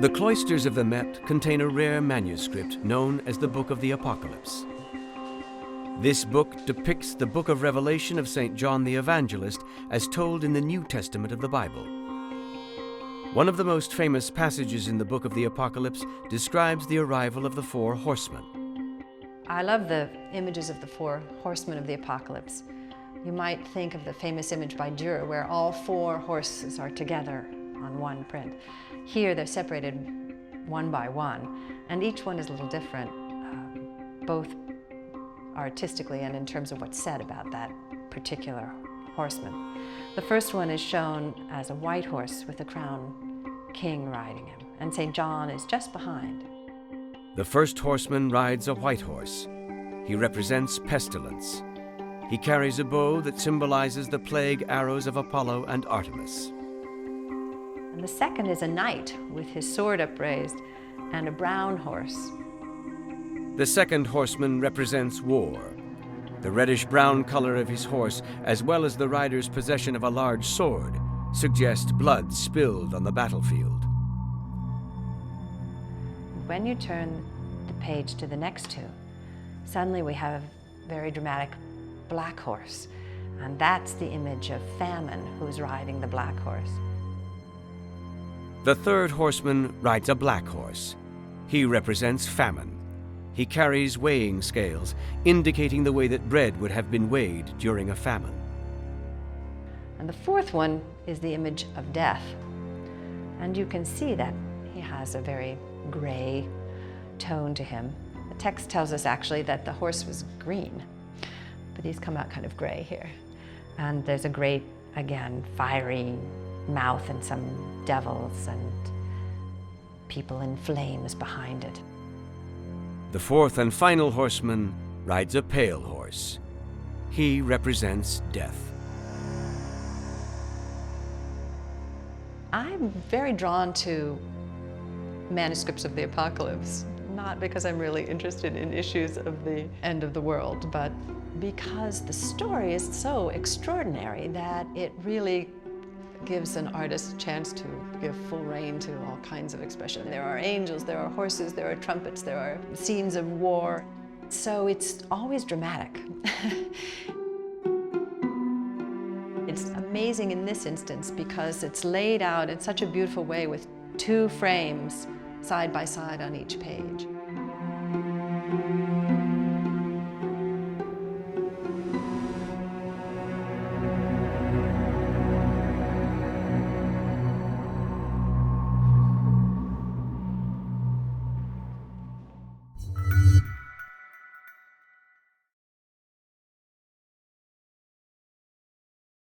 The cloisters of the Met contain a rare manuscript known as the Book of the Apocalypse. This book depicts the book of Revelation of St. John the Evangelist as told in the New Testament of the Bible. One of the most famous passages in the Book of the Apocalypse describes the arrival of the Four Horsemen. I love the images of the Four Horsemen of the Apocalypse. You might think of the famous image by Dürer where all four horses are together on one print. Here they're separated one by one, and each one is a little different, both artistically and in terms of what's said about that particular horseman. The first one is shown as a white horse with a crowned king riding him, and St. John is just behind. The first horseman rides a white horse. He represents pestilence. He carries a bow that symbolizes the plague arrows of Apollo and Artemis. And the second is a knight with his sword upraised and a brown horse. The second horseman represents war. The reddish-brown color of his horse, as well as the rider's possession of a large sword, suggest blood spilled on the battlefield. When you turn the page to the next two, suddenly we have a very dramatic black horse, and that's the image of Famine, who's riding the black horse. The third horseman rides a black horse. He represents Famine. He carries weighing scales, indicating the way that bread would have been weighed during a famine. And the fourth one is the image of Death. And you can see that he has a very gray tone to him. The text tells us actually that the horse was green, but he's come out kind of gray here. And there's a great, again, fiery mouth and some devils and people in flames behind it. The fourth and final horseman rides a pale horse. He represents death. I'm very drawn to manuscripts of the Apocalypse, not because I'm really interested in issues of the end of the world, but because the story is so extraordinary that it really gives an artist a chance to give full rein to all kinds of expression. There are angels, there are horses, there are trumpets, there are scenes of war. So it's always dramatic. It's amazing in this instance because it's laid out in such a beautiful way with two frames side by side on each page.